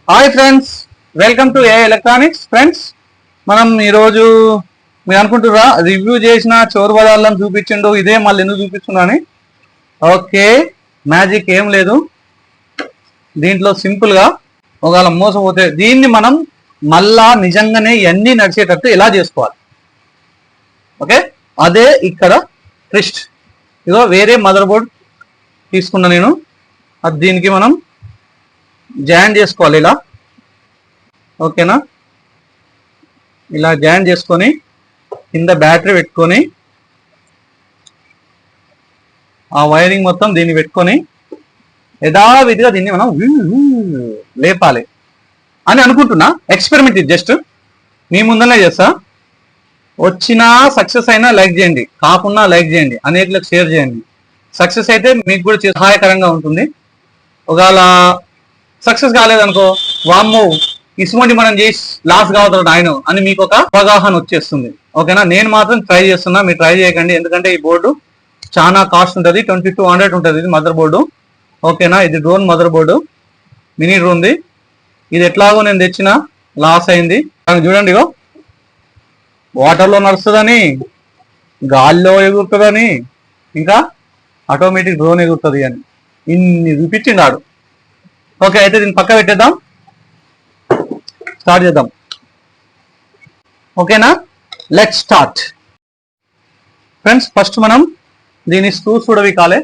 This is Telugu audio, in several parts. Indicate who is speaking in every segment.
Speaker 1: Hi friends, welcome to A electronics. Friends, మనం ఈరోజు మీరు అనుకుంటున్నారా రివ్యూ చేసిన చోరు బజార్లను చూపించిండు, ఇదే మళ్ళీ ఎందుకు చూపిస్తున్నా అని. ఓకే, మ్యాజిక్ ఏం లేదు దీంట్లో. సింపుల్గా ఒకవేళ మోసపోతే దీన్ని మనం మళ్ళా నిజంగానే ఇవన్నీ నడిచేటట్టు ఎలా చేసుకోవాలి. ఓకే, అదే ఇక్కడ ట్విస్ట్. ఇదో వేరే మదర్ బోర్డ్ తీసుకున్నా నేను. అది దీనికి మనం జాయిన్ చేసుకోవాలి ఇలా. ఓకేనా, ఇలా జాయిన్ చేసుకొని కింద బ్యాటరీ పెట్టుకొని ఆ వైరింగ్ మొత్తం దీన్ని పెట్టుకొని యథావిధిగా దీన్ని మనం లేపాలి అని అనుకుంటున్నా. ఎక్స్పెరిమెంట్ ఇది జస్ట్ మీ ముందరనే చేస్తా. వచ్చినా సక్సెస్ అయినా లైక్ చేయండి, కాకుండా లైక్ చేయండి, అనేకలకు షేర్ చేయండి. సక్సెస్ అయితే మీకు కూడా సహాయకరంగా ఉంటుంది. ఒకవేళ సక్సెస్ కాలేదనుకో, వామ్మో ఇసుమంటి మనం చేసి లాస్ కావుతాడు ఆయన అని మీకు ఒక అవగాహన వచ్చేస్తుంది. ఓకేనా, నేను మాత్రం ట్రై చేస్తున్నా, మీరు ట్రై చేయకండి. ఎందుకంటే ఈ బోర్డు చాలా కాస్ట్ ఉంటుంది, 2200 ఉంటుంది ఇది మదర్ బోర్డు. ఓకేనా, ఇది డ్రోన్ మదర్ బోర్డు, మినీ డ్రోన్ది. ఇది ఎట్లాగో నేను తెచ్చిన లాస్ అయింది. చూడండి, ఇగో వాటర్లో నడుస్తుందని, గాల్లో ఎగురుతుందని, ఇంకా ఆటోమేటిక్ డ్రోన్ ఎగురుతుంది అని ఇన్ని చూపించిండాడు. ఓకే, అయితే దీన్ని పక్క పెట్టేద్దాం, స్టార్ట్ చేద్దాం. ఓకేనా, లెట్స్ స్టార్ట్. ఫ్రెండ్స్, ఫస్ట్ మనం దీని స్క్రూస్ కూడా వీకాలే.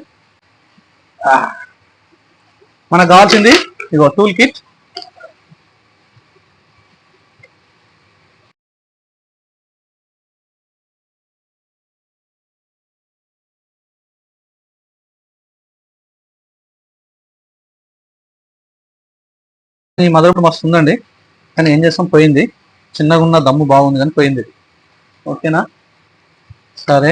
Speaker 1: మనకు కావాల్సింది ఇగో టూల్ కిట్. ఈ మదర్ బోర్డ్ మస్తు ఉందండి, కానీ ఏం చేస్తాం, పోయింది. చిన్నగా ఉన్న దమ్ము బాగుంది కానీ పోయింది. ఓకేనా, సరే,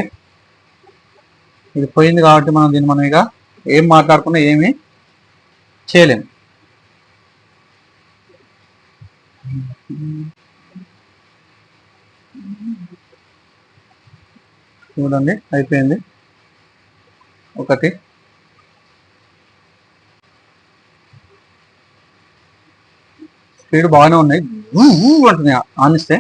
Speaker 1: ఇది పోయింది కాబట్టి మనం ఇక ఏం మాట్లాడుకున్నా ఏమీ చేయలేము. చూడండి, అయిపోయింది ఒకటి. స్పీడ్ బాగానే ఉన్నాయి, అంటుంది ఆనిస్తే.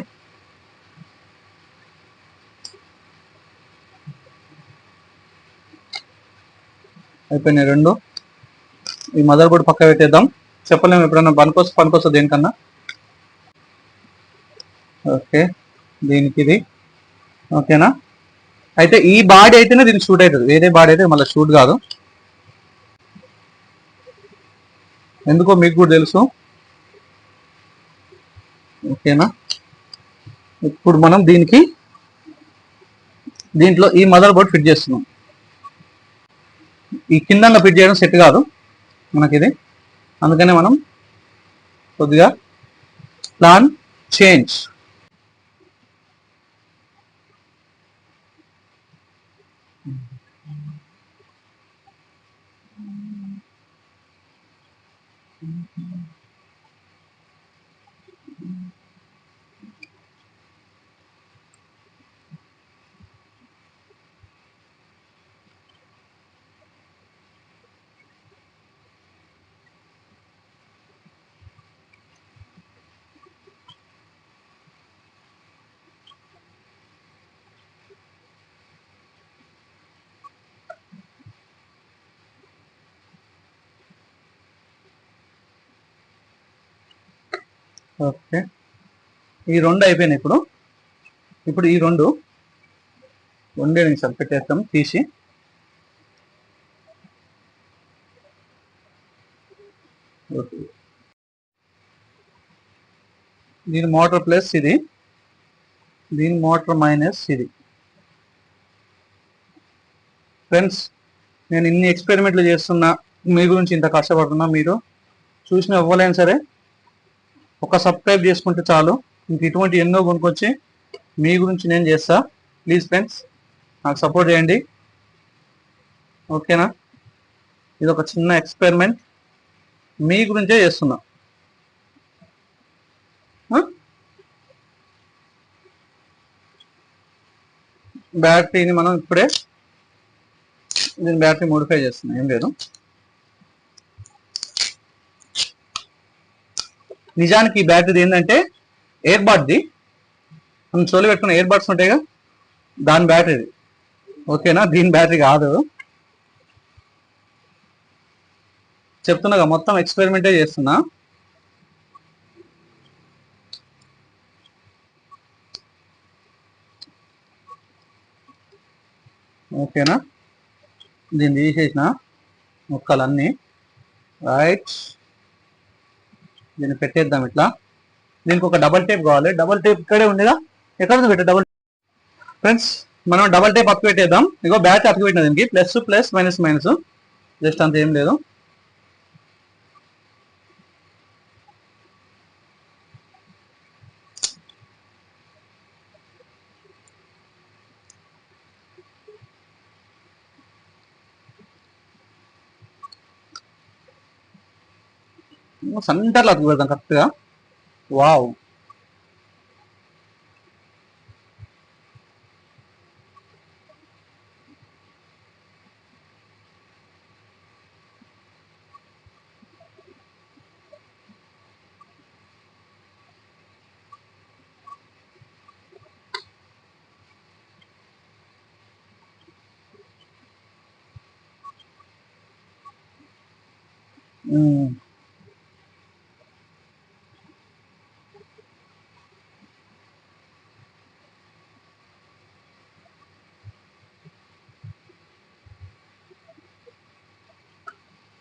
Speaker 1: అయిపోయినాయి రెండు. ఈ మదర్ బోర్డ్ పక్క పెట్టేద్దాం, చెప్పలేము ఎప్పుడైనా పనికొస్తుంది దేనికన్నా. ఓకే, దీనికి ఇది. ఓకేనా, అయితే ఈ బాడీ అయితేనే దీనికి షూట్ అవుతుంది, వేరే బాడీ అయితే మళ్ళీ షూట్ కాదు. ఎందుకో మీకు కూడా తెలుసు. ఓకేనా, ఇప్పుడు మనం దీంట్లో ఈ మదర్ బోర్డ్ ఫిట్ చేస్తున్నాం. ఈ కింద ఫిట్ చేయడం సెట్ కాదు మనకి ఇది, అందుకనే మనం కొద్దిగా ప్లాన్ చేంజ్. ఓకే, ఈ రెండు అయిపోయినాయి. ఇప్పుడు ఈ రెండే నిమిషాలు పెట్టేస్తాం తీసి. దీని మోటార్ ప్లస్ ఇది, దీని మోటార్ మైనస్ ఇది. ఫ్రెండ్స్, నేను ఇన్ని ఎక్స్పెరిమెంట్లు చేస్తున్నా, మీ గురించి ఇంత కష్టపడుతున్నా. మీరు చూసిన ఇవ్వలేను సరే, ఒక సబ్స్క్రైబ్ చేసుకుంటే చాలు. ఇంక ఇటువంటి ఎన్నో కొనుక్కొచ్చి మీ గురించి నేను చేస్తా. ప్లీజ్ ఫ్రెండ్స్, నాకు సపోర్ట్ చేయండి. ఓకేనా, ఇది ఒక చిన్న ఎక్స్పెరిమెంట్, మీ గురించే చేస్తున్నా. బ్యాటరీని మనం ఇప్పుడే దీని బ్యాటరీ మోడిఫై చేస్తున్నాం, ఏం లేదు. నిజానికి ఈ బ్యాటరీ ఏంటంటే ఎయిర్ బడ్ది, మనం చెవులు పెట్టుకున్న ఎయిర్ బడ్స్ ఉంటాయిగా, దాని బ్యాటరీ. ఓకేనా, దీని బ్యాటరీ కాదు. చెప్తున్నాగా మొత్తం ఎక్స్పెరిమెంటే చేస్తున్నా. ఓకేనా, దీన్ని తీసేసిన ముక్కలన్నీ. రైట్, దీన్ని పెట్టేద్దాం ఇట్లా. దీనికి ఒక డబల్ టేప్ కావాలి. డబల్ టేప్ ఇక్కడే ఉండేదా, ఎక్కడ పెట్టే డబల్. ఫ్రెండ్స్, మనం డబల్ టేప్ అప్పు పెట్టేద్దాం. ఇగో బ్యాచ్ అప్పు పెట్టిన దీనికి plus plus minus minus, just అంత ఏం లేదు. సెంటర్లో అతుకు పెడతాం కరెక్ట్గా. వావ్,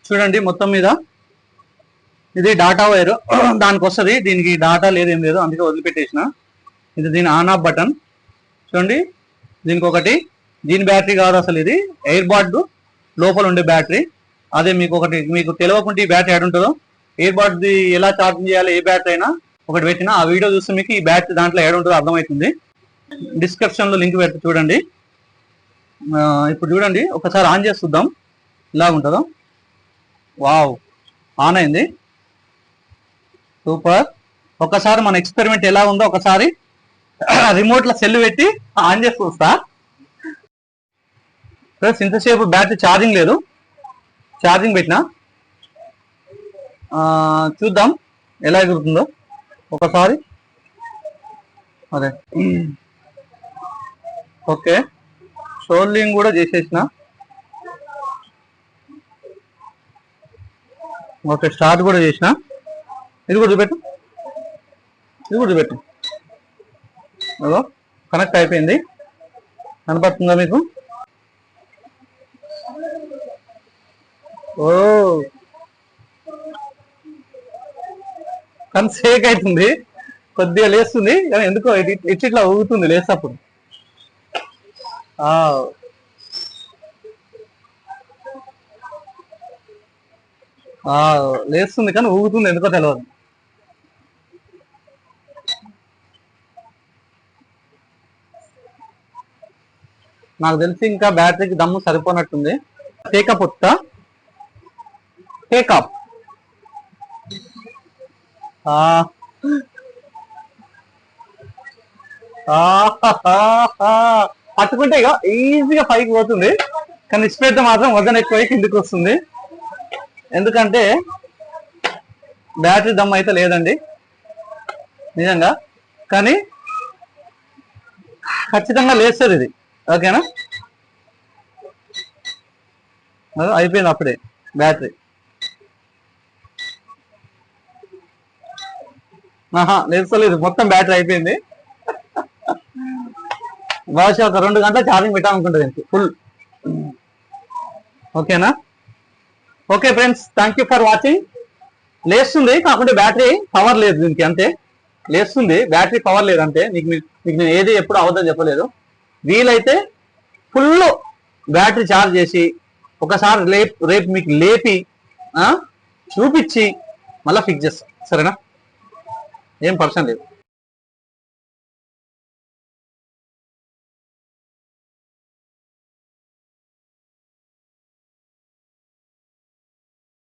Speaker 1: చూడండి మొత్తం మీద ఇది డాటా వైర్ దానికి వస్తుంది. దీనికి డాటా లేదు, ఏం లేదు, అందుకే వదిలిపెట్టేసిన. ఇది దీని ఆన్ ఆఫ్ బటన్ చూడండి. దీనికి ఒకటి, దీని బ్యాటరీ కాదు అసలు, ఇది ఎయిర్ బడ్ లోపల ఉండే బ్యాటరీ. అదే మీకు ఒకటి, మీకు తెలియకుండా ఈ బ్యాటరీ యాడ్ ఉంటుందో, ఎయిర్ బడ్ది ఎలా ఛార్జింగ్ చేయాలి ఏ బ్యాటరీ అయినా ఒకటి పెట్టినా, ఆ వీడియో చూస్తే మీకు ఈ బ్యాటరీ దాంట్లో యాడ్ ఉంటుందో అర్థమవుతుంది. డిస్క్రిప్షన్ లో లింక్ పెడితే చూడండి. ఇప్పుడు చూడండి, ఒకసారి ఆన్ చేసి చూద్దాం ఇలా ఉంటుందో. వావ్, ఆన్ అయింది, సూపర్. ఒకసారి మన ఎక్స్పెరిమెంట్ ఎలా ఉందో ఒకసారి రిమోట్ లో సెల్ పెట్టి ఆన్ చేసి చూస్తా. ప్లస్ ఇంతసేపు బ్యాటరీ ఛార్జింగ్ లేదు, ఛార్జింగ్ పెట్టినా. చూద్దాం ఎలా ఎగురుతుందో ఒకసారి. అదే ఓకే, షోల్డింగ్ కూడా చేసేసిన. ఓకే, స్టార్ట్ కూడా చేసిన. ఇది కూడా చూపెట్టు, ఇది కూడా చూపెట్టు. అదో కనెక్ట్ అయిపోయింది, కనపడుతుందా మీకు? ఓ, కానీ షేక్ అవుతుంది, కొద్దిగా లేస్తుంది, కానీ ఎందుకో ఇట్లా ఊగుతుంది లేస్తప్పుడు. లేస్తుంది కానీ ఊగుతుంది, ఎందుకో తెలియదు. నాకు తెలిసి ఇంకా బ్యాటరీకి దమ్ము సరిపోనట్టుంది. టేకప్ వస్తా, టేకప్. పట్టుకుంటే ఇక ఈజీగా పైకి పోతుంది, కానీ ఇచ్చిపెడితే మాత్రం వజన్ ఎక్కువ కిందికి వస్తుంది. ఎందుకంటే బ్యాటరీ దమ్ అయితే లేదండి నిజంగా, కానీ ఖచ్చితంగా లేస్తుంది ఇది. ఓకేనా, అయిపోయింది అప్పుడే బ్యాటరీ. లేస్తలేదు, మొత్తం బ్యాటరీ అయిపోయింది. బహుశా ఒక 2 గంటల ఛార్జింగ్ పెట్టాలనుకుంటుంది ఫుల్. ఓకేనా, okay friends, thank you for watching. లేస్తుంది, కాకుంటే బ్యాటరీ పవర్ లేదు దీనికి, అంతే. లేస్తుంది, బ్యాటరీ పవర్ లేదు అంతే. మీకు నేను ఏది ఎప్పుడు అవద్దని చెప్పలేదు. వీలైతే ఫుల్ బ్యాటరీ ఛార్జ్ చేసి ఒకసారి రేపు మీకు లేపి చూపించి మళ్ళీ ఫిక్స్ చేస్తాం, సరేనా? ఏం పర్సన్ లేదు.